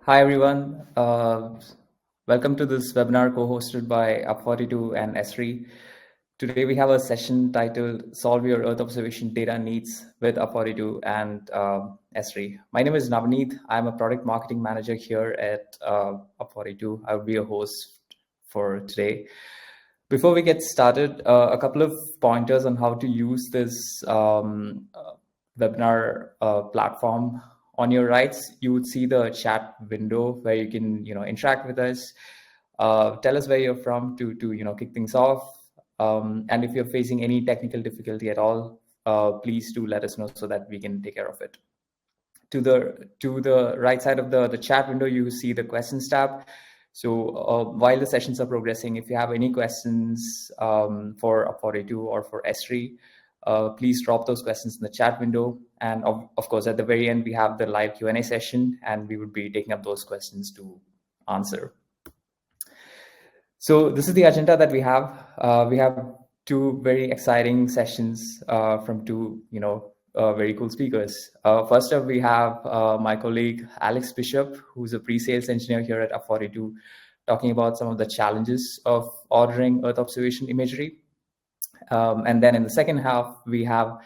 Hi, everyone. Welcome to this webinar co-hosted by UP42 and Esri. Today, we have a session titled Solve Your Earth Observation Data Needs with UP42 and Esri. My name is Navneet. I'm a product marketing manager here at UP42. I will be your host for today. Before we get started, a couple of pointers on how to use this webinar platform. On your rights, you would see the chat window where you can, interact with us. Tell us where you're from to kick things off. And if you're facing any technical difficulty at all, please do let us know so that we can take care of it. To the right side of the chat window, you see the questions tab. So while the sessions are progressing, if you have any questions for UP42 or for Esri, please drop those questions in the chat window. And of course, at the very end, we have the live Q&A session, and we would be taking up those questions to answer. So this is the agenda that we have. We have two very exciting sessions from two, very cool speakers. First up, we have my colleague, Alex Bishop, who's a pre-sales engineer here at UP42, talking about some of the challenges of ordering Earth observation imagery. And then in the second half, we have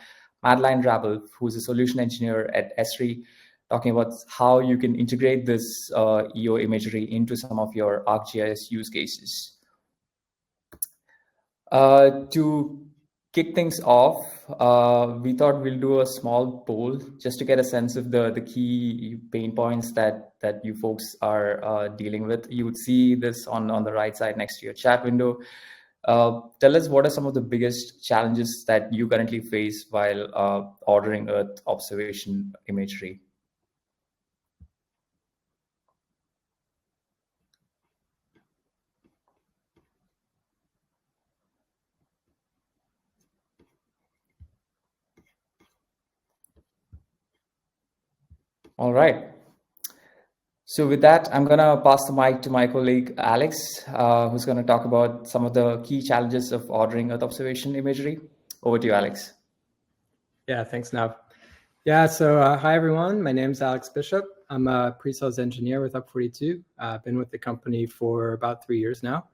Madeline Rabel, who's a solution engineer at Esri, talking about how you can integrate this EO imagery into some of your ArcGIS use cases. To kick things off, we thought we'll do a small poll just to get a sense of the key pain points that you folks are dealing with. You would see this on the right side next to your chat window. Tell us what are some of the biggest challenges that you currently face while ordering Earth observation imagery. All right. So with that, I'm going to pass the mic to my colleague, Alex, who's going to talk about some of the key challenges of ordering Earth observation imagery. Over to you, Alex. Yeah, thanks, Nav. Yeah, so hi, everyone. My name is Alex Bishop. I'm a pre-sales engineer with UP42. I've been with the company for about 3 years now.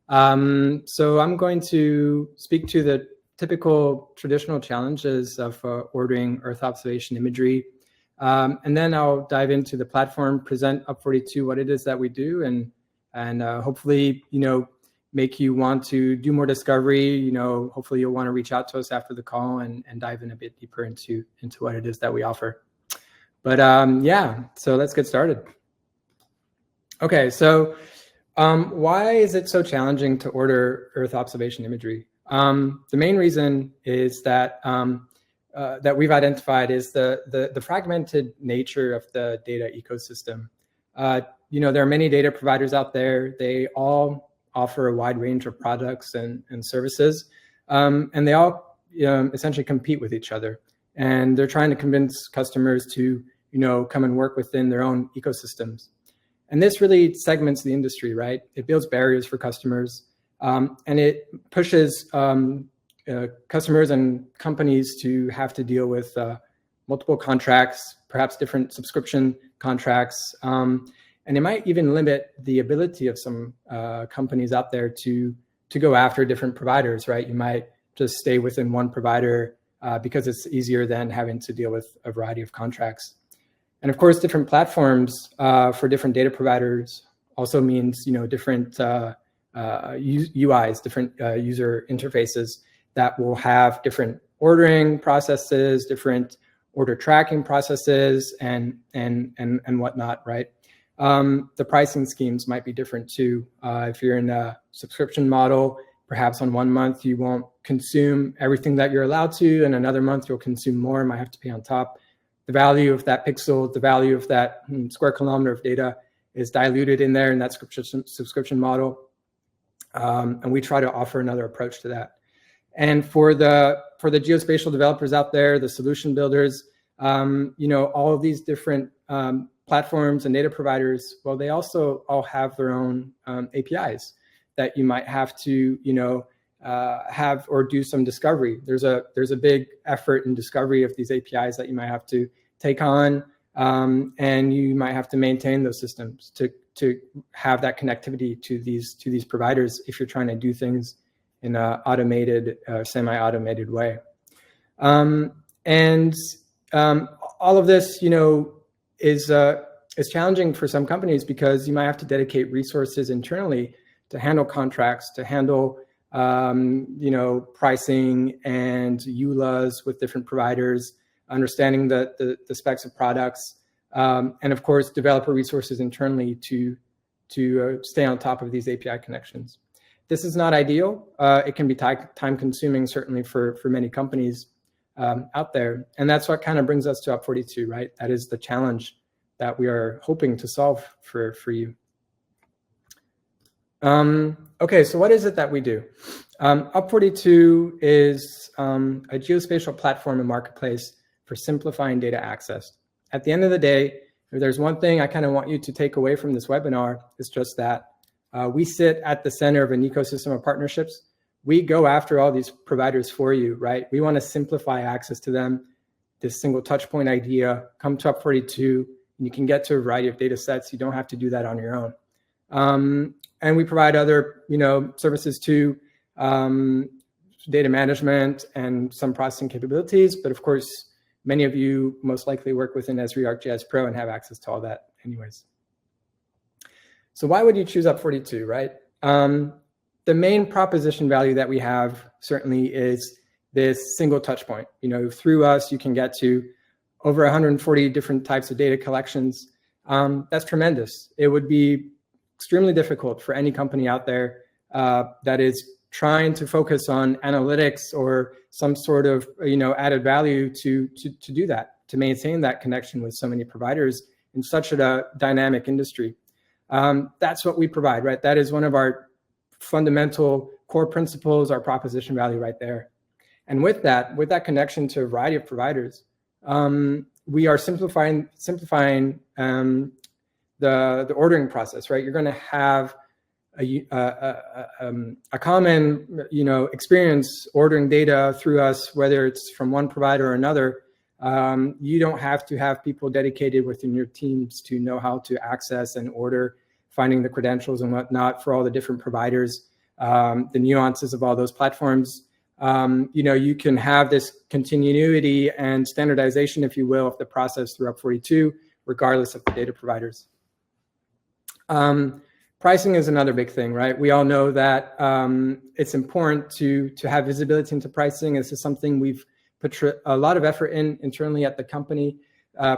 So I'm going to speak to the typical traditional challenges of ordering Earth observation imagery. And then I'll dive into the platform, present UP42 what it is that we do, and hopefully, make you want to do more discovery. Hopefully you'll want to reach out to us after the call and dive in a bit deeper into what it is that we offer. But yeah, so let's get started. Okay, so why is it so challenging to order Earth observation imagery? The main reason is that that we've identified is the fragmented nature of the data ecosystem. There are many data providers out there. They all offer a wide range of products and services, and they all essentially compete with each other. And they're trying to convince customers to come and work within their own ecosystems. And this really segments the industry, right? It builds barriers for customers, and it pushes customers and companies to have to deal with multiple contracts, perhaps different subscription contracts, and it might even limit the ability of some companies out there to go after different providers, right? You might just stay within one provider because it's easier than having to deal with a variety of contracts. And of course, different platforms for different data providers also means different UIs, different user interfaces that will have different ordering processes, different order tracking processes, and whatnot, right? The pricing schemes might be different too. If you're in a subscription model, perhaps on one month you won't consume everything that you're allowed to, and another month you'll consume more and might have to pay on top. The value of that pixel, the value of that square kilometer of data is diluted in there in that subscription model. And we try to offer another approach to that. And for the geospatial developers out there, the solution builders, all of these different platforms and data providers, well, they also all have their own APIs that you might have to, have or do some discovery. There's a big effort in discovery of these APIs that you might have to take on. and you might have to maintain those systems to have that connectivity to these providers if you're trying to do things in an automated, semi-automated way. All of this, is challenging for some companies because you might have to dedicate resources internally to handle contracts, to handle pricing and EULAs with different providers, understanding the specs of products, and of course, developer resources internally to stay on top of these API connections. This is not ideal. It can be time consuming, certainly for many companies out there. And that's what kind of brings us to UP42, right? That is the challenge that we are hoping to solve for you. Okay, so what is it that we do? UP42 is a geospatial platform and marketplace for simplifying data access. At the end of the day, if there's one thing I kind of want you to take away from this webinar, it's just that we sit at the center of an ecosystem of partnerships. We go after all these providers for you, right? We want to simplify access to them, this single touch point idea. Come to UP42, and you can get to a variety of data sets. You don't have to do that on your own. And we provide other, services too, data management and some processing capabilities. But of course, many of you most likely work within Esri ArcGIS Pro and have access to all that anyways. So why would you choose UP42, right? The main proposition value that we have certainly is this single touch point. Through us, you can get to over 140 different types of data collections. That's tremendous. It would be extremely difficult for any company out there that is trying to focus on analytics or some sort of added value to do that, to maintain that connection with so many providers in such a dynamic industry. That's what we provide, right? That is one of our fundamental core principles, our proposition value right there. And with that connection to a variety of providers, we are simplifying the ordering process, right? You're going to have a common, experience ordering data through us, whether it's from one provider or another. You don't have to have people dedicated within your teams to know how to access and order, finding the credentials and whatnot for all the different providers, the nuances of all those platforms. You can have this continuity and standardization, if you will, of the process through UP42, regardless of the data providers. Pricing is another big thing, right? We all know that it's important to have visibility into pricing. This is something we've put a lot of effort in internally at the company,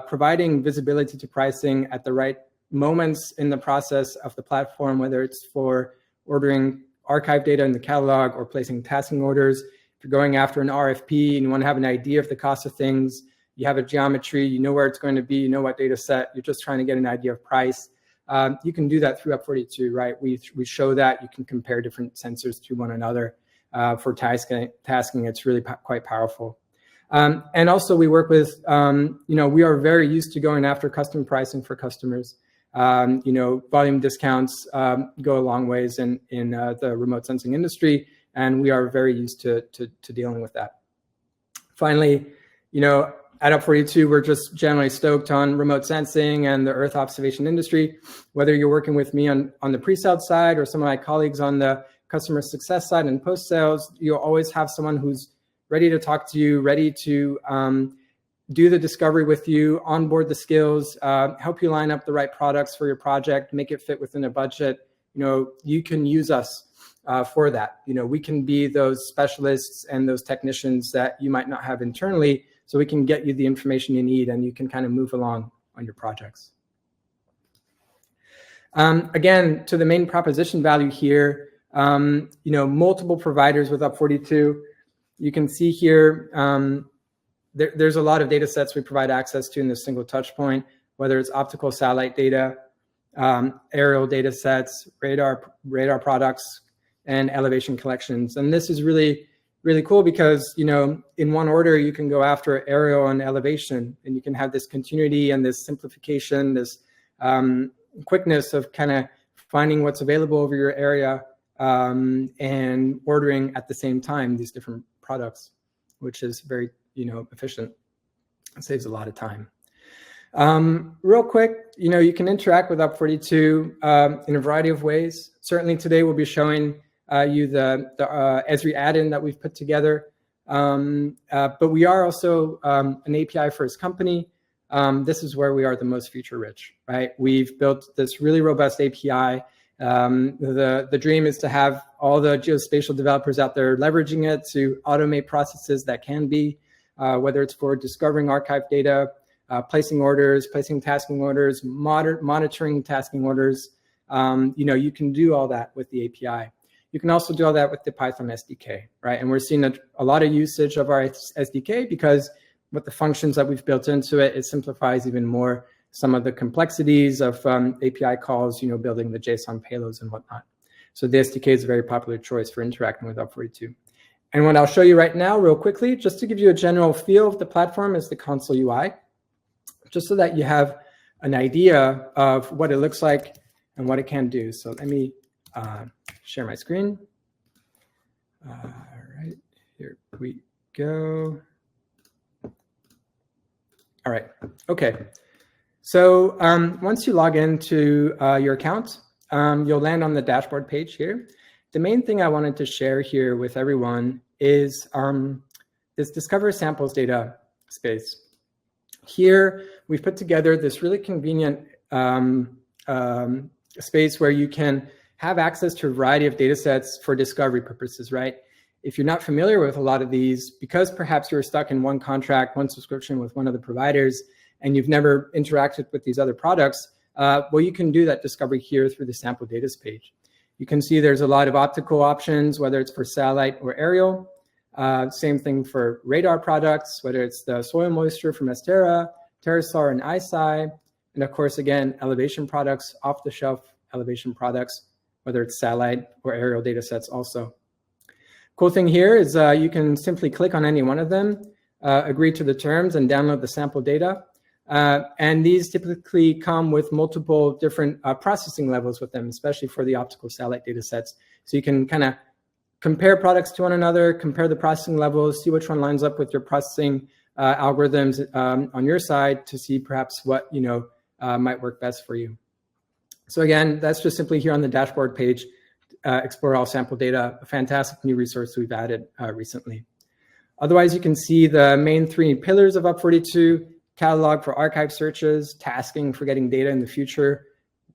providing visibility to pricing at the right moments in the process of the platform, whether it's for ordering archive data in the catalog or placing tasking orders. If you're going after an RFP and you want to have an idea of the cost of things, you have a geometry, you know where it's going to be, you know what data set, you're just trying to get an idea of price. You can do that through UP42, right? We show that you can compare different sensors to one another for tasking. It's really quite powerful. And also we work with, we are very used to going after custom pricing for customers. Volume discounts go a long ways in the remote sensing industry, and we are very used to dealing with that. Finally, at UP42, we're just generally stoked on remote sensing and the Earth observation industry. Whether you're working with me on the pre-sales side or some of my colleagues on the customer success side and post-sales, you'll always have someone who's ready to talk to you, ready to do the discovery with you, onboard the skills, help you line up the right products for your project, make it fit within a budget. You can use us for that. We can be those specialists and those technicians that you might not have internally, so we can get you the information you need and you can kind of move along on your projects. Again, to the main proposition value here, multiple providers with UP42. You can see here, there's a lot of data sets we provide access to in this single touch point, whether it's optical satellite data, aerial data sets, radar products, and elevation collections. And this is really, really cool because, in one order, you can go after aerial and elevation, and you can have this continuity and this simplification, this quickness of kind of finding what's available over your area and ordering at the same time these different products, which is very, efficient. It saves a lot of time. Real quick, you can interact with UP42 in a variety of ways. Certainly today we'll be showing you the Esri add-in that we've put together. But we are also an API first company. This is where we are the most feature rich, right? We've built this really robust API. The dream is to have all the geospatial developers out there leveraging it to automate processes that can be, whether it's for discovering archive data, placing orders, placing tasking orders, monitoring tasking orders. You can do all that with the API. You can also do all that with the Python SDK, right? And we're seeing a lot of usage of our SDK because with the functions that we've built into it, it simplifies even more some of the complexities of API calls, building the JSON payloads and whatnot. So the SDK is a very popular choice for interacting with UP42. And what I'll show you right now real quickly, just to give you a general feel of the platform, is the console UI, just so that you have an idea of what it looks like and what it can do. So let me share my screen. All right, here we go. All right, okay. So once you log into your account, you'll land on the dashboard page here. The main thing I wanted to share here with everyone is this Discover Samples data space. Here, we've put together this really convenient space where you can have access to a variety of data sets for discovery purposes, right? If you're not familiar with a lot of these, because perhaps you're stuck in one contract, one subscription with one of the providers, and you've never interacted with these other products, well, you can do that discovery here through the sample data page. You can see there's a lot of optical options, whether it's for satellite or aerial. Same thing for radar products, whether it's the soil moisture from Estera, Terrasar, and ISI, and of course, again, elevation products, off-the-shelf elevation products, whether it's satellite or aerial data sets also. Cool thing here is you can simply click on any one of them, agree to the terms, and download the sample data. And these typically come with multiple different processing levels with them, especially for the optical satellite data sets. So you can kind of compare products to one another, compare the processing levels, see which one lines up with your processing algorithms on your side to see perhaps what might work best for you. So again, that's just simply here on the dashboard page, explore all sample data, a fantastic new resource we've added recently. Otherwise, you can see the main three pillars of UP42, catalog for archive searches, tasking for getting data in the future,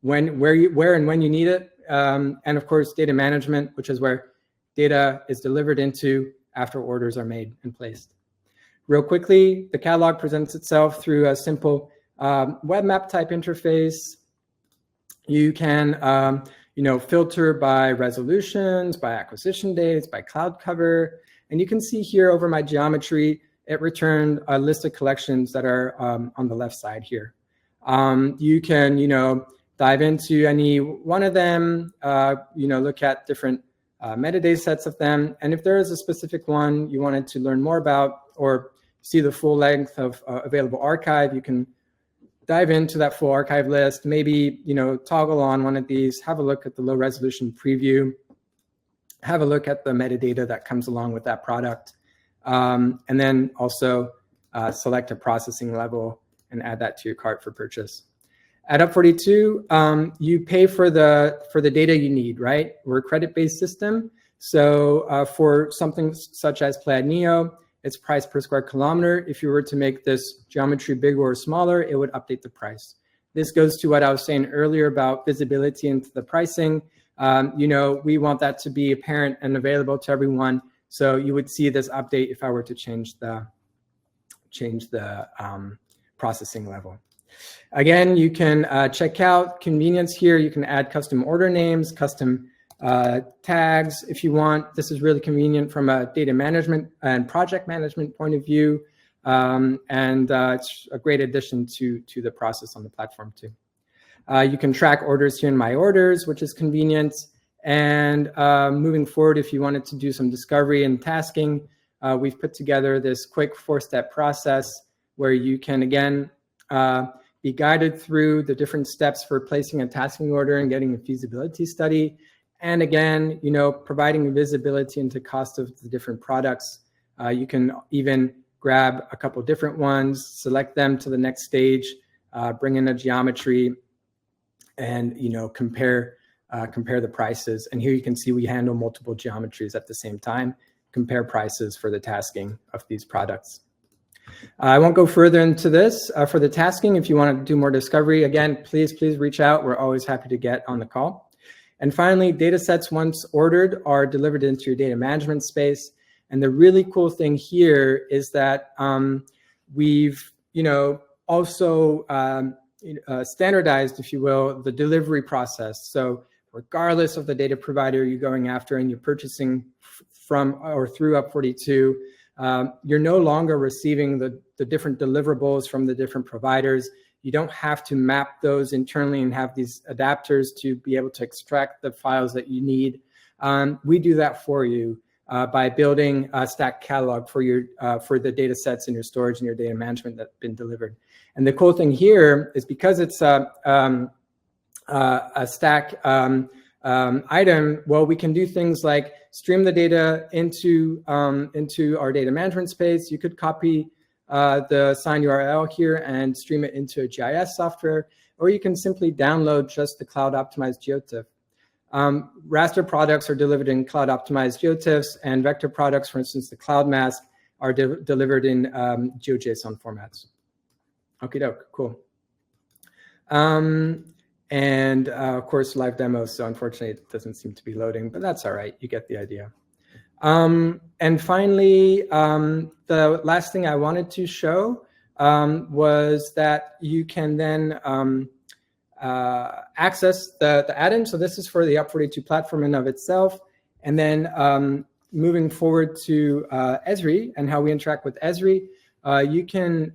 where and when you need it, and of course, data management, which is where data is delivered into after orders are made and placed. Real quickly, the catalog presents itself through a simple web map type interface. You can filter by resolutions, by acquisition dates, by cloud cover. And you can see here over my geometry, it returned a list of collections that are on the left side here. You can, dive into any one of them, look at different metadata sets of them. And if there is a specific one you wanted to learn more about or see the full length of available archive, you can dive into that full archive list, maybe, toggle on one of these, have a look at the low resolution preview, have a look at the metadata that comes along with that product, and then also select a processing level and add that to your cart for purchase. At UP42, you pay for the data you need, right? We're a credit-based system. So for something such as Plaid Neo, it's price per square kilometer. If you were to make this geometry bigger or smaller, it would update the price. This goes to what I was saying earlier about visibility into the pricing. We want that to be apparent and available to everyone. So you would see this update if I were to change the processing level. Again, you can check out convenience here. You can add custom order names, custom tags if you want. This is really convenient from a data management and project management point of view. It's a great addition to the process on the platform too. You can track orders here in My Orders, which is convenient. And moving forward, if you wanted to do some discovery and tasking, we've put together this quick 4-step process where you can, again, be guided through the different steps for placing a tasking order and getting a feasibility study. And again, providing visibility into cost of the different products. You can even grab a couple different ones, select them to the next stage, bring in a geometry, and compare the prices. And here you can see we handle multiple geometries at the same time, compare prices for the tasking of these products. I won't go further into this. For the tasking, if you want to do more discovery, again, please reach out. We're always happy to get on the call. And finally, data sets once ordered are delivered into your data management space. And the really cool thing here is that we've also standardized, if you will, the delivery process. So regardless of the data provider you're going after and you're purchasing from or through UP42, you're no longer receiving the different deliverables from the different providers. You don't have to map those internally and have these adapters to be able to extract the files that you need. We do that for you by building a stack catalog for the data sets in your storage and your data management that's been delivered. And the cool thing here is because it's a stack item, well, we can do things like stream the data into our data management space. You could copy the sign URL here and stream it into a GIS software, or you can simply download just the cloud optimized geotiff. Raster products are delivered in cloud optimized geotiffs, and vector products, for instance, the cloud mask, are delivered in GeoJSON formats. Okie doke, cool. And of course, live demos. So unfortunately, it doesn't seem to be loading, but that's all right. You get the idea. And finally, the last thing I wanted to show was that you can then access the add-in. So this is for the UP42 platform in of itself. And then moving forward to Esri and how we interact with Esri, you can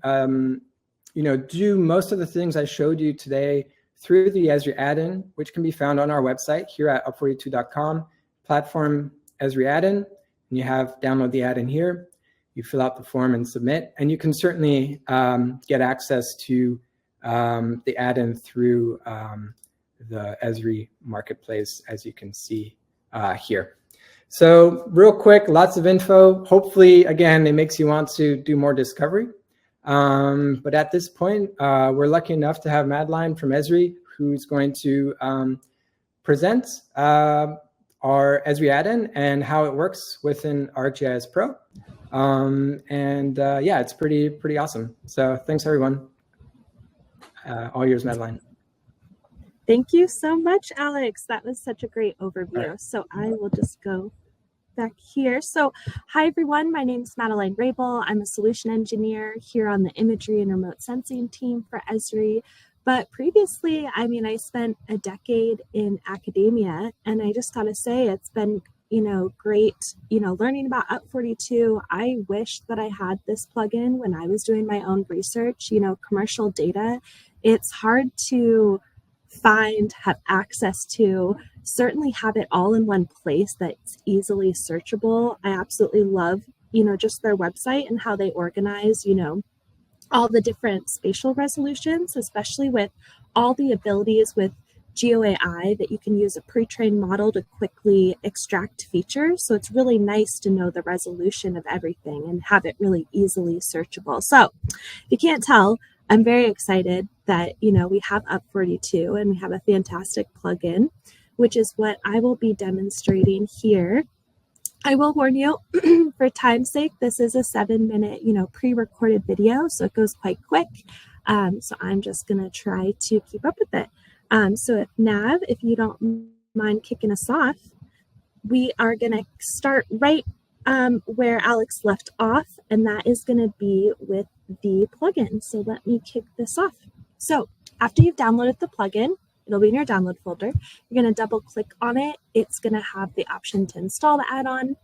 do most of the things I showed you today through the Esri add-in, which can be found on our website here at up42.com, platform Esri add-in. And you have download the add-in here. You fill out the form and submit. And you can certainly get access to the add-in through the Esri marketplace, as you can see here. So real quick, lots of info. Hopefully, again, it makes you want to do more discovery. But at this point, we're lucky enough to have Madeline from Esri, who's going to present our Esri add-in and how it works within ArcGIS Pro. Yeah, it's pretty awesome. So thanks, everyone. All yours, Madeline. Thank you so much, Alex. That was such a great overview. Right. So I will just go back here. So hi, everyone. My name is Madeline Rabel. I'm a solution engineer here on the imagery and remote sensing team for Esri. But previously, I spent a decade in academia, and I just got to say, it's been, great, learning about UP42. I wish that I had this plugin when I was doing my own research, commercial data. It's hard to find, have access to, certainly have it all in one place that's easily searchable. I absolutely love, just their website and how they organize, all the different spatial resolutions, especially with all the abilities with GeoAI that you can use a pre-trained model to quickly extract features. So it's really nice to know the resolution of everything and have it really easily searchable. So if you can't tell, I'm very excited that, we have UP42 and we have a fantastic plugin, which is what I will be demonstrating here. I will warn you, for time's sake, this is a 7-minute, pre-recorded video, so it goes quite quick. So I'm just going to try to keep up with it. So if Nav, if you don't mind kicking us off, we are going to start right where Alex left off, and that is going to be with the plugin. So let me kick this off. So after you've downloaded the plugin, it'll be in your download folder. You're going to double click on it. It's going to have the option to install the add-on.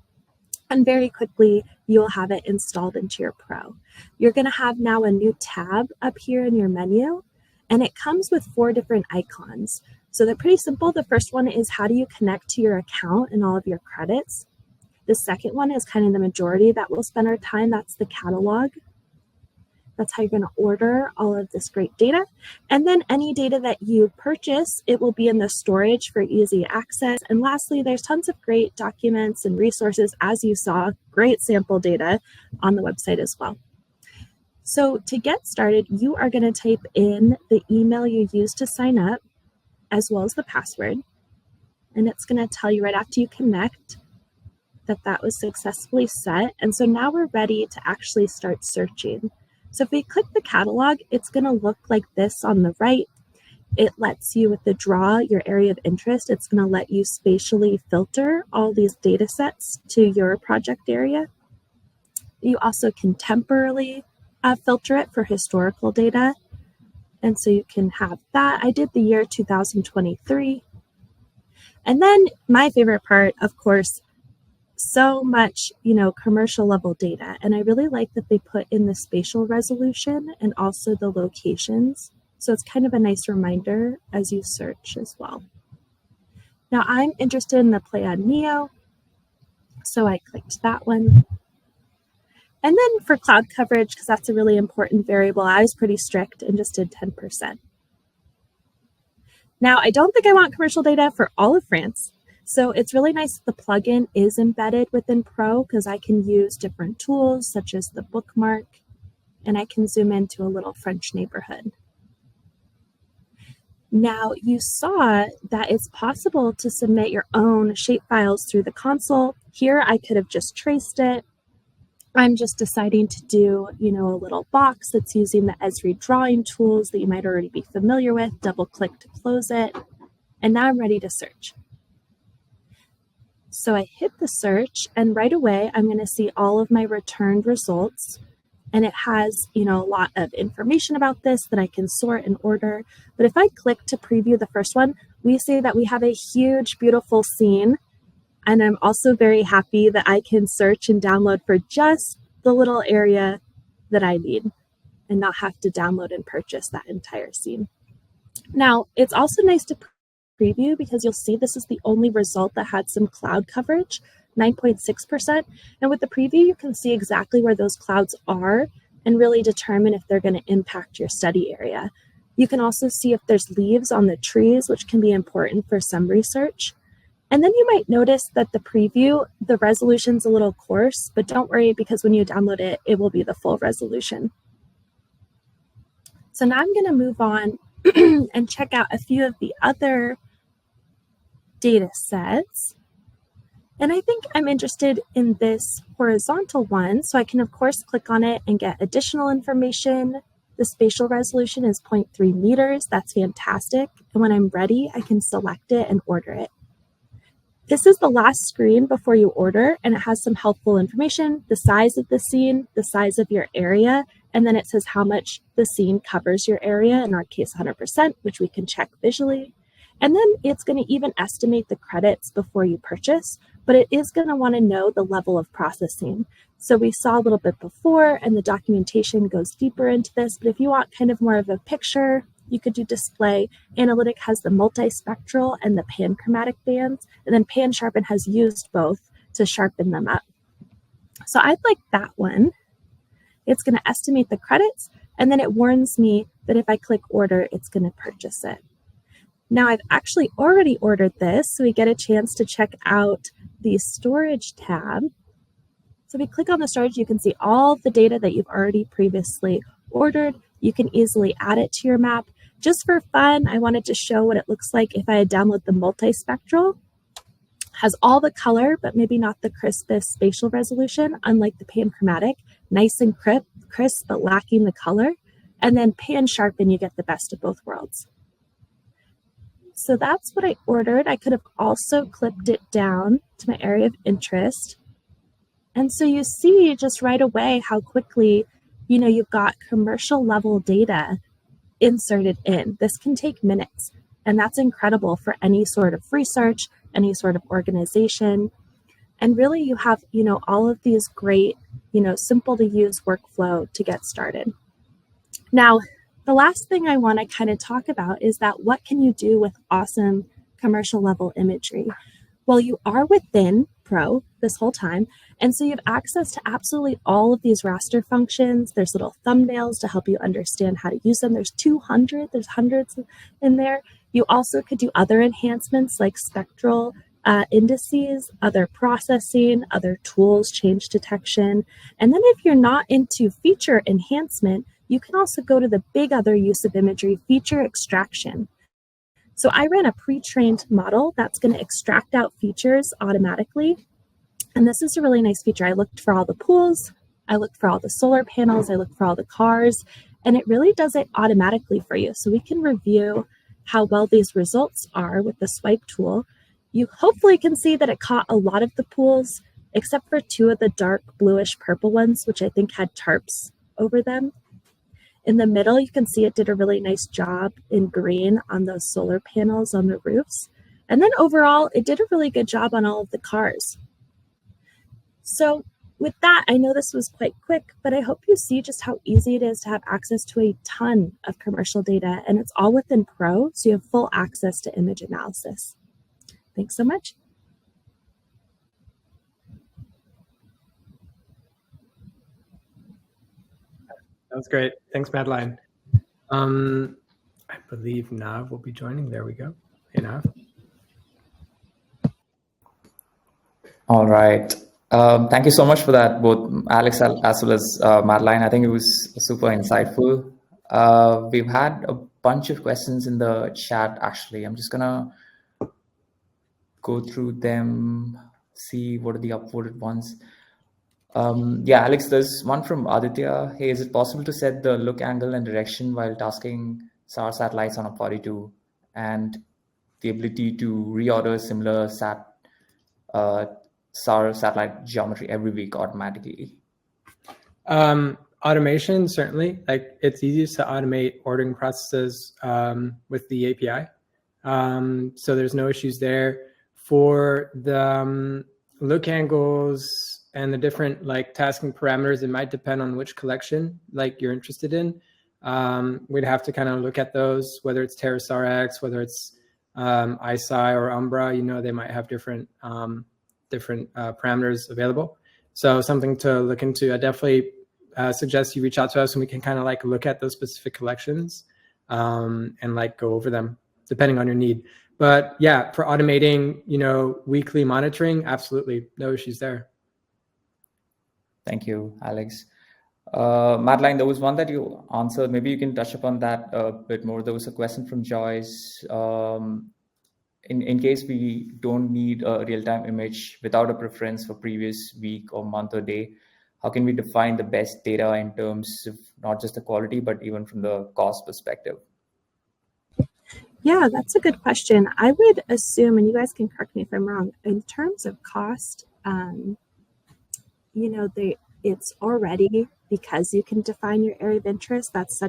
And very quickly, you'll have it installed into your Pro. You're going to have now a new tab up here in your menu. And it comes with 4 different icons. So they're pretty simple. The first one is how do you connect to your account and all of your credits. The second one is kind of the majority that we'll spend our time. That's the catalog. That's how you're going to order all of this great data. And then any data that you purchase, it will be in the storage for easy access. And lastly, there's tons of great documents and resources, as you saw, great sample data on the website as well. So to get started, you are going to type in the email you used to sign up, as well as the password. And it's going to tell you right after you connect that that was successfully set. And so now we're ready to actually start searching. So if we click the catalog, it's going to look like this on the right. It lets you, with the draw your area of interest, it's going to let you spatially filter all these data sets to your project area. You also can temporarily filter it for historical data. And so you can have that. I did the year 2023. And then my favorite part, of course, so much, commercial level data. And I really like that they put in the spatial resolution and also the locations. So it's kind of a nice reminder as you search as well. Now I'm interested in the Play on Neo. So I clicked that one. And then for cloud coverage, because that's a really important variable, I was pretty strict and just did 10%. Now, I don't think I want commercial data for all of France. So it's really nice that the plugin is embedded within Pro, because I can use different tools such as the bookmark, and I can zoom into a little French neighborhood. Now, you saw that it's possible to submit your own shapefiles through the console. Here, I could have just traced it. I'm just deciding to do, a little box that's using the Esri drawing tools that you might already be familiar with. Double click to close it. And now I'm ready to search. So I hit the search, and right away, I'm going to see all of my returned results. And it has, a lot of information about this that I can sort and order. But if I click to preview the first one, we see that we have a huge, beautiful scene. And I'm also very happy that I can search and download for just the little area that I need and not have to download and purchase that entire scene. Now, it's also nice to preview because you'll see this is the only result that had some cloud coverage, 9.6%. And with the preview, you can see exactly where those clouds are and really determine if they're going to impact your study area. You can also see if there's leaves on the trees, which can be important for some research. And then you might notice that the preview, the resolution's a little coarse, but don't worry because when you download it, it will be the full resolution. So now I'm going to move on and check out a few of the other data sets. And I think I'm interested in this horizontal one. So I can, of course, click on it and get additional information. The spatial resolution is 0.3 meters. That's fantastic. And when I'm ready, I can select it and order it. This is the last screen before you order, and it has some helpful information, the size of the scene, the size of your area, and then it says how much the scene covers your area, in our case 100%, which we can check visually. And then it's going to even estimate the credits before you purchase, but it is going to want to know the level of processing. So we saw a little bit before, and the documentation goes deeper into this, but if you want kind of more of a picture, you could do display. Analytic has the multispectral and the panchromatic bands, and then pan sharpen has used both to sharpen them up. So I'd like that one. It's going to estimate the credits, and then it warns me that if I click order, it's going to purchase it. Now I've actually already ordered this, so we get a chance to check out the storage tab. So if we click on the storage, you can see all the data that you've already previously ordered. You can easily add it to your map. Just for fun, I wanted to show what it looks like if I download the multispectral. Has all the color, but maybe not the crispest spatial resolution, unlike the panchromatic. Nice and crisp, but lacking the color. And then pan sharpen, you get the best of both worlds. So that's what I ordered. I could have also clipped it down to my area of interest. And so you see just right away how quickly, you've got commercial level data inserted in. This can take minutes, and that's incredible for any sort of research, any sort of organization. And really you have, all of these great, simple to use workflow to get started. Now, the last thing I want to kind of talk about is that what can you do with awesome commercial level imagery? Well, you are within Pro this whole time, and so you have access to absolutely all of these raster functions. There's little thumbnails to help you understand how to use them. There's hundreds in there. You also could do other enhancements like spectral indices, other processing, other tools, change detection. And then if you're not into feature enhancement, you can also go to the big other use of imagery, feature extraction. So I ran a pre-trained model that's going to extract out features automatically. And this is a really nice feature. I looked for all the pools, I looked for all the solar panels, I looked for all the cars, and it really does it automatically for you. So we can review how well these results are with the swipe tool. You hopefully can see that it caught a lot of the pools, except for 2 of the dark bluish purple ones, which I think had tarps over them. In the middle, you can see it did a really nice job in green on those solar panels on the roofs. And then overall, it did a really good job on all of the cars. So with that, I know this was quite quick, but I hope you see just how easy it is to have access to a ton of commercial data, and it's all within Pro, so you have full access to image analysis. Thanks so much. That was great. Thanks, Madeline. I believe Nav will be joining. There we go. Hey, Nav. All right. Thank you so much for that, both Alex as well as Madeline. I think it was super insightful. We've had a bunch of questions in the chat, actually. I'm just going to go through them, see what are the upvoted ones. Yeah, Alex, there's one from Aditya. Hey, is it possible to set the look angle and direction while tasking SAR satellites on UP42 and the ability to reorder similar SAR satellite geometry every week automatically? Automation, certainly. Like, it's easiest to automate ordering processes with the API. So there's no issues there. For the look angles and the different like tasking parameters, it might depend on which collection like you're interested in. We'd have to kind of look at those, whether it's TerraSARX, whether it's ISI or Umbra. You know, they might have different parameters available. So something to look into. I definitely suggest you reach out to us and we can kind of like look at those specific collections and like go over them depending on your need. But yeah, for automating, you know, weekly monitoring, absolutely no issues there. Thank you, Alex. Madeline, there was one that you answered. Maybe you can touch upon that a bit more. There was a question from Joyce. In case we don't need a real-time image without a preference for previous week or month or day, how can we define the best data in terms of not just the quality, but even from the cost perspective? Yeah, that's a good question. I would assume, and you guys can correct me if I'm wrong, in terms of cost, you know, it's already, because you can define your area of interest, that's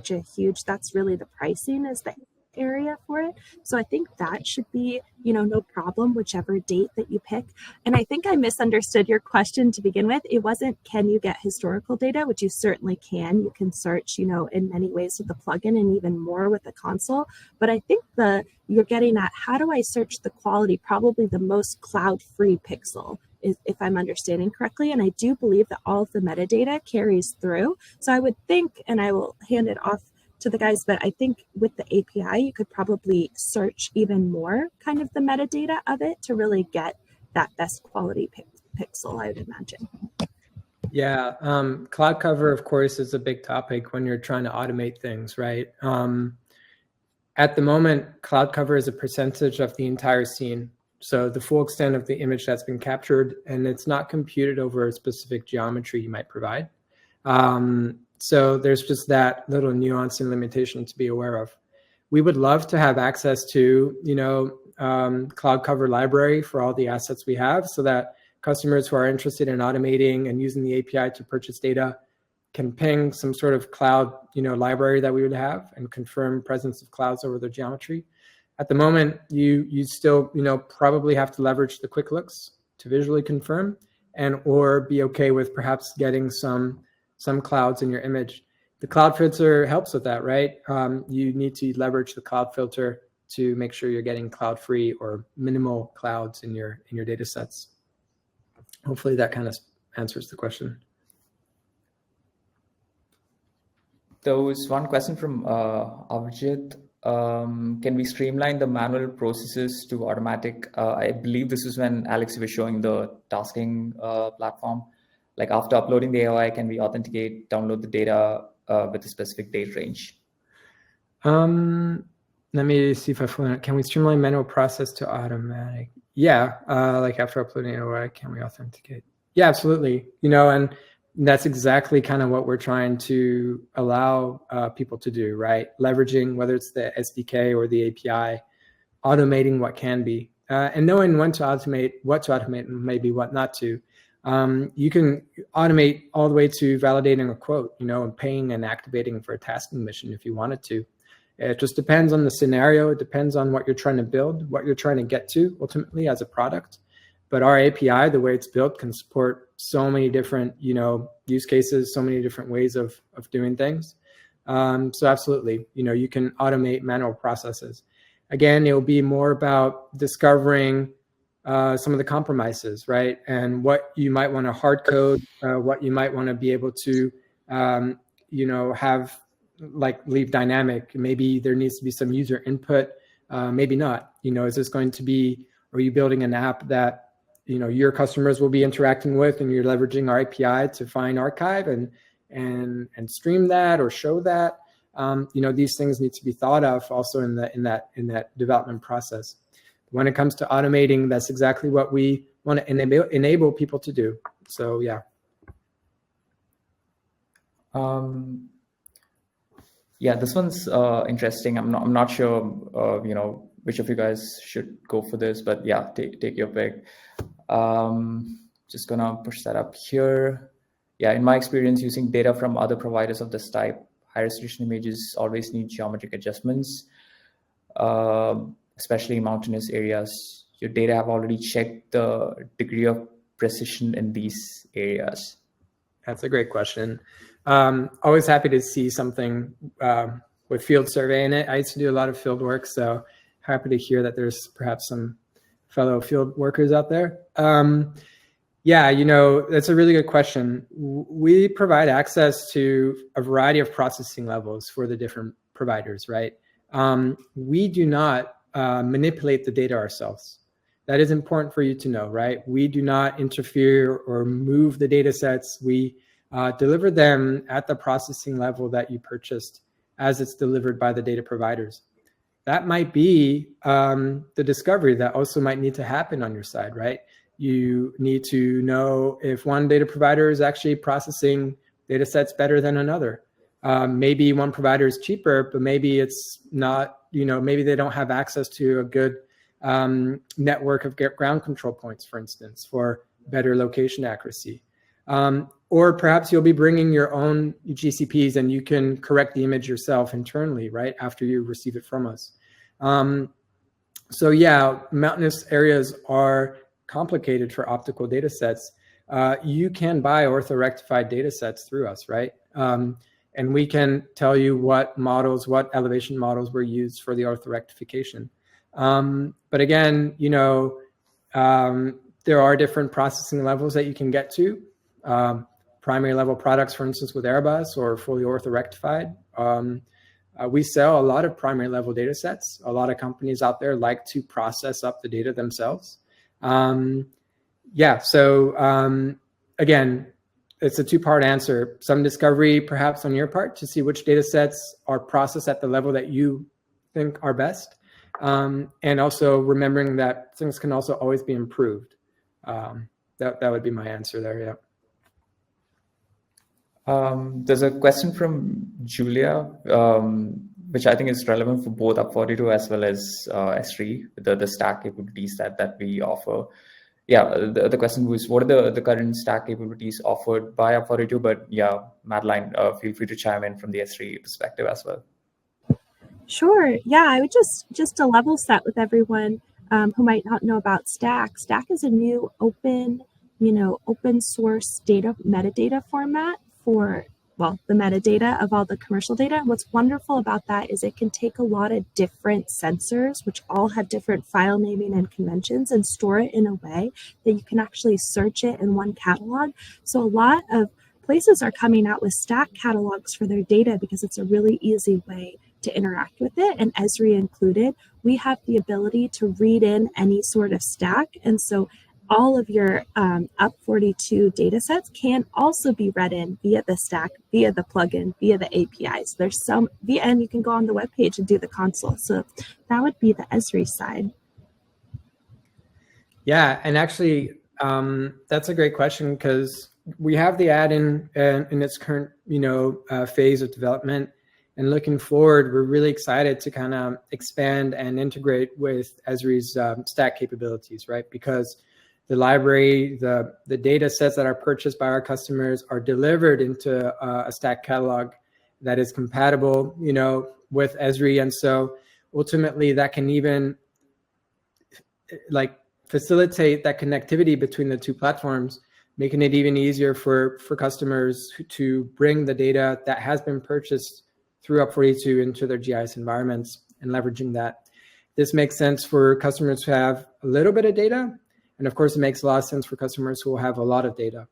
really the pricing is the area for it. So I think that should be, you know, no problem, whichever date that you pick. And I think I misunderstood your question to begin with. It wasn't, can you get historical data, which you certainly can. You can search, you know, in many ways with the plugin and even more with the console. But I think you're getting at, how do I search the quality, probably the most cloud-free pixel, if I'm understanding correctly. And I do believe that all of the metadata carries through. So I would think, and I will hand it off to the guys, but I think with the API, you could probably search even more kind of the metadata of it to really get that best quality pixel, I would imagine. Yeah, cloud cover, of course, is a big topic when you're trying to automate things, right? At the moment, cloud cover is a percentage of the entire scene. So the full extent of the image that's been captured, and it's not computed over a specific geometry you might provide. So there's just that little nuance and limitation to be aware of. We would love to have access to, you know, cloud cover library for all the assets we have, so that customers who are interested in automating and using the API to purchase data can ping some sort of cloud, you know, library that we would have and confirm presence of clouds over their geometry. At the moment, you still, you know, probably have to leverage the quick looks to visually confirm, and or be okay with perhaps getting some clouds in your image. The cloud filter helps with that, right? You need to leverage the cloud filter to make sure you're getting cloud-free or minimal clouds in your data sets. Hopefully that kind of answers the question. There was one question from Avjit. can we streamline the manual processes to automatic? I believe this is when Alex was showing the tasking platform. Like after uploading the AOI, can we authenticate, download the data with a specific date range? Let me see if I fully. Can we streamline manual process to automatic? Yeah, like after uploading AOI, can we authenticate? Yeah, absolutely. And that's exactly kind of what we're trying to allow people to do, right? Leveraging whether it's the SDK or the API, automating what can be, and knowing when to automate, what to automate, and maybe what not to. You can automate all the way to validating a quote, and paying and activating for a tasking mission if you wanted to. It just depends on the scenario. It depends on what you're trying to build, what you're trying to get to ultimately as a product. But our API, the way it's built, can support so many different, use cases, so many different ways of doing things. So absolutely, you can automate manual processes. Again, it will be more about discovering some of the compromises, right? And what you might want to hard code, what you might want to be able to, have leave dynamic. Maybe there needs to be some user input, maybe not. Is this going to be, are you building an app that your customers will be interacting with, and you're leveraging our API to find archive and stream that or show that? These things need to be thought of also in that development process. When it comes to automating, that's exactly what we want to enable people to do. So yeah. Yeah, this one's interesting. I'm not sure, which of you guys should go for this, but yeah, take your pick. Just gonna push that up here. Yeah, in my experience, using data from other providers of this type, high resolution images always need geometric adjustments, especially in mountainous areas. Your data have already checked the degree of precision in these areas. That's a great question. Always happy to see something with field survey in it. I used to do a lot of field work, so happy to hear that there's perhaps some fellow field workers out there. Yeah, that's a really good question. We provide access to a variety of processing levels for the different providers, right? We do not manipulate the data ourselves. That is important for you to know, right? We do not interfere or move the data sets. We deliver them at the processing level that you purchased as it's delivered by the data providers. That might be the discovery that also might need to happen on your side, right? You need to know if one data provider is actually processing data sets better than another. Maybe one provider is cheaper, but maybe it's not, maybe they don't have access to a good network of ground control points, for instance, for better location accuracy. Or perhaps you'll be bringing your own GCPs and you can correct the image yourself internally, right, after you receive it from us. So yeah, mountainous areas are complicated for optical data sets. You can buy orthorectified data sets through us, right? And we can tell you what models, what elevation models were used for the orthorectification. But again, there are different processing levels that you can get to. Primary level products, for instance, with Airbus or fully orthorectified. We sell a lot of primary level data sets. A lot of companies out there like to process up the data themselves. Yeah, so again, it's a two-part answer. Some discovery perhaps on your part to see which data sets are processed at the level that you think are best. And also remembering that things can also always be improved. That would be my answer there, yeah. There's a question from Julia, which I think is relevant for both UP42 as well as Esri, the stack capabilities that we offer. Yeah, the question was, what are the current stack capabilities offered by UP42? But yeah, Madeline, feel free to chime in from the Esri perspective as well. Sure. Yeah, I would just to level set with everyone who might not know about Stack. Stack is a new open source data metadata format for, well, the metadata of all the commercial data. And what's wonderful about that is it can take a lot of different sensors, which all have different file naming and conventions, and store it in a way that you can actually search it in one catalog. So a lot of places are coming out with Stack catalogs for their data because it's a really easy way to interact with it, and Esri included, we have the ability to read in any sort of stack. And so all of your UP42 data sets can also be read in via the stack, via the plugin, via the APIs. There's some, and you can go on the webpage and do the console. So that would be the Esri side. Yeah, and actually, that's a great question, because we have the add-in in its current, phase of development. And looking forward, we're really excited to kind of expand and integrate with Esri's stack capabilities, right? Because the library, the data sets that are purchased by our customers are delivered into a stack catalog that is compatible, with Esri. And so ultimately that can even facilitate that connectivity between the two platforms, making it even easier for customers to bring the data that has been purchased through UP42 into their GIS environments and leveraging that. This makes sense for customers who have a little bit of data. And of course, it makes a lot of sense for customers who will have a lot of data,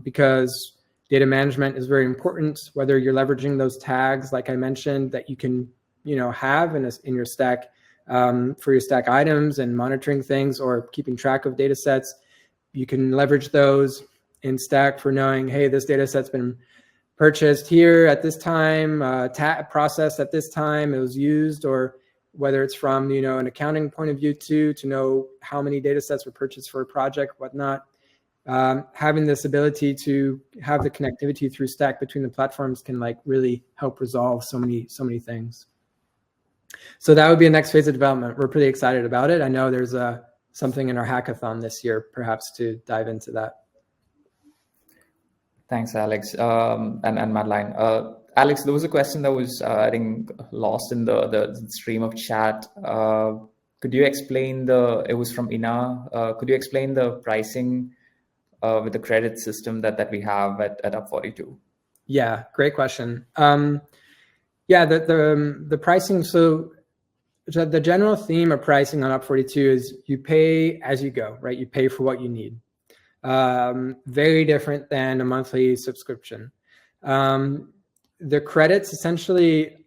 because data management is very important, whether you're leveraging those tags, like I mentioned, that you can have in your stack for your stack items and monitoring things or keeping track of data sets. You can leverage those in stack for knowing, hey, this data set's been purchased here at this time, processed at this time, it was used, or whether it's from an accounting point of view to know how many data sets were purchased for a project, whatnot. Having this ability to have the connectivity through stack between the platforms can really help resolve so many things. So that would be a next phase of development. We're pretty excited about it. I know there's something in our hackathon this year, perhaps, to dive into that. Thanks, Alex, and Madeline. Alex, there was a question that was, I think, lost in the stream of chat. Could you explain it was from Ina. Could you explain the pricing with the credit system that we have at UP42? Yeah, great question. Yeah, the pricing. So the general theme of pricing on UP42 is you pay as you go, right? You pay for what you need. Very different than a monthly subscription. The credits essentially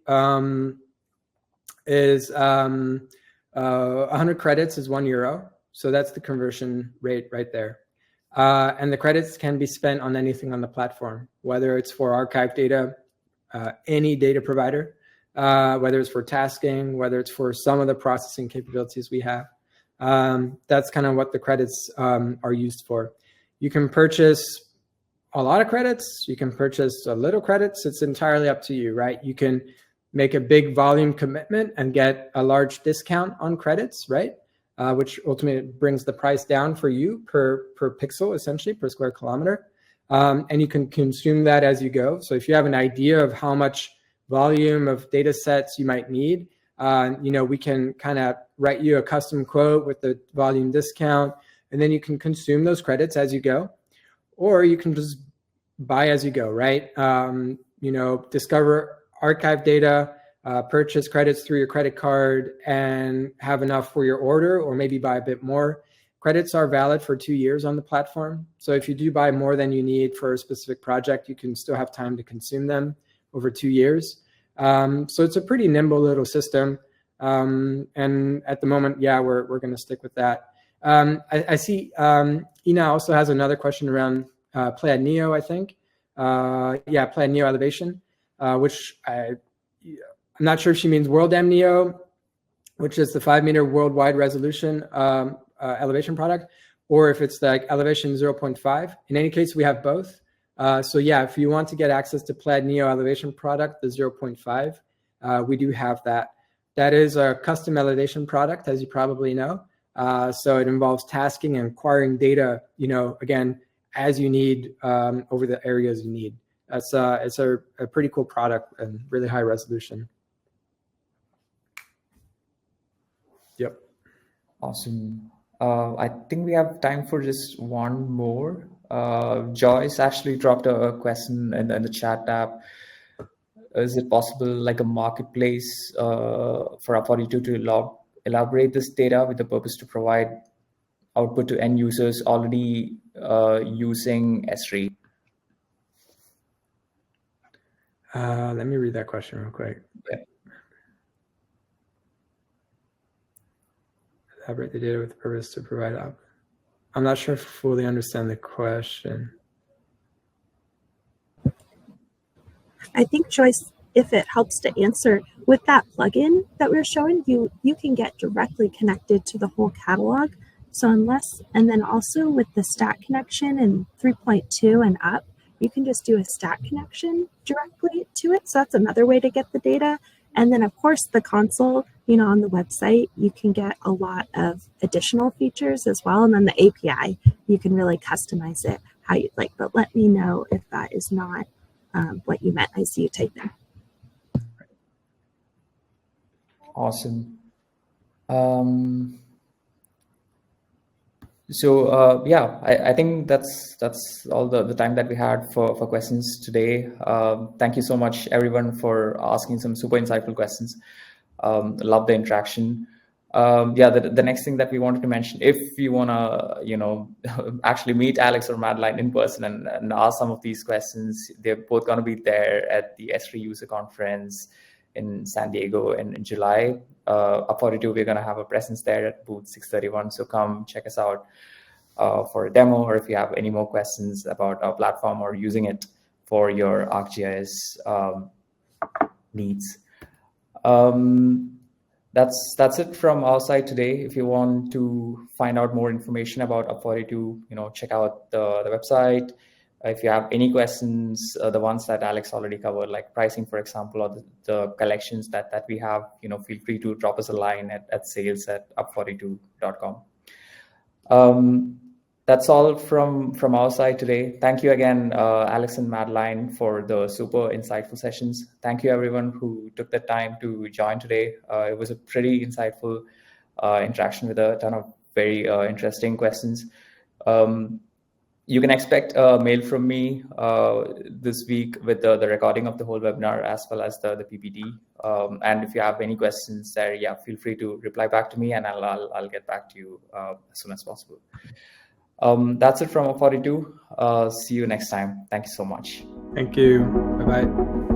is 100 credits is €1. So that's the conversion rate right there. And the credits can be spent on anything on the platform, whether it's for archive data, any data provider, whether it's for tasking, whether it's for some of the processing capabilities we have. That's kind of what the credits are used for. You can purchase a lot of credits. You can purchase a little credits. It's entirely up to you, right? You can make a big volume commitment and get a large discount on credits, right? Which ultimately brings the price down for you per pixel, essentially, per square kilometer. And you can consume that as you go. So if you have an idea of how much volume of data sets you might need, we can kind of write you a custom quote with the volume discount, and then you can consume those credits as you go. Or you can just buy as you go, right? Discover archive data, purchase credits through your credit card, and have enough for your order, or maybe buy a bit more. Credits are valid for 2 years on the platform. So if you do buy more than you need for a specific project, you can still have time to consume them over 2 years. So it's a pretty nimble little system. And at the moment, yeah, we're going to stick with that. I see Ina also has another question around Pleiad Neo, I think. Yeah, Pleiad Neo elevation, which I'm not sure if she means World M Neo, which is the 5-meter worldwide resolution elevation product, or if it's elevation 0.5. In any case, we have both. So yeah, if you want to get access to Pleiad Neo elevation product, the 0.5, we do have that. That is a custom elevation product, as you probably know. So it involves tasking and acquiring data, again, as you need over the areas you need. It's a pretty cool product and really high resolution. Yep. Awesome. I think we have time for just one more. Joyce actually dropped a question in the chat tab. Is it possible, like a marketplace for UP42 to elaborate this data with the purpose to provide output to end users already using Esri? Let me read that question real quick. Yeah. elaborate the data with the purpose to provide up. I'm not sure if I fully understand the question. I think, Joyce, if it helps to answer, with that plugin that we were showing, you can get directly connected to the whole catalog. So and then also with the stat connection in 3.2 and up, you can just do a stat connection directly to it. So that's another way to get the data. And then, of course, the console, on the website, you can get a lot of additional features as well. And then the API, you can really customize it how you'd like. But let me know if that is not what you meant. I see you typing. Awesome. So yeah, I think that's all the time that we had for questions today. Thank you so much, everyone, for asking some super insightful questions. Love the interaction. Yeah, the next thing that we wanted to mention, if you want to, actually meet Alex or Madeline in person and ask some of these questions, they're both going to be there at the Esri user conference in San Diego in July. UP42, we're going to have a presence there at booth 631. So come check us out for a demo, or if you have any more questions about our platform or using it for your ArcGIS needs. That's it from our side today. If you want to find out more information about UP42, check out the website. If you have any questions, the ones that Alex already covered, like pricing, for example, or the collections that we have, feel free to drop us a line at sales@up42.com. That's all from our side today. Thank you again, Alex and Madeline, for the super insightful sessions. Thank you, everyone who took the time to join today. It was a pretty insightful interaction with a ton of very interesting questions. You can expect a mail from me this week with the recording of the whole webinar, as well as the PPT. And if you have any questions there, yeah, feel free to reply back to me, and I'll get back to you as soon as possible. That's it from UP42. See you next time. Thank you so much. Thank you. Bye-bye.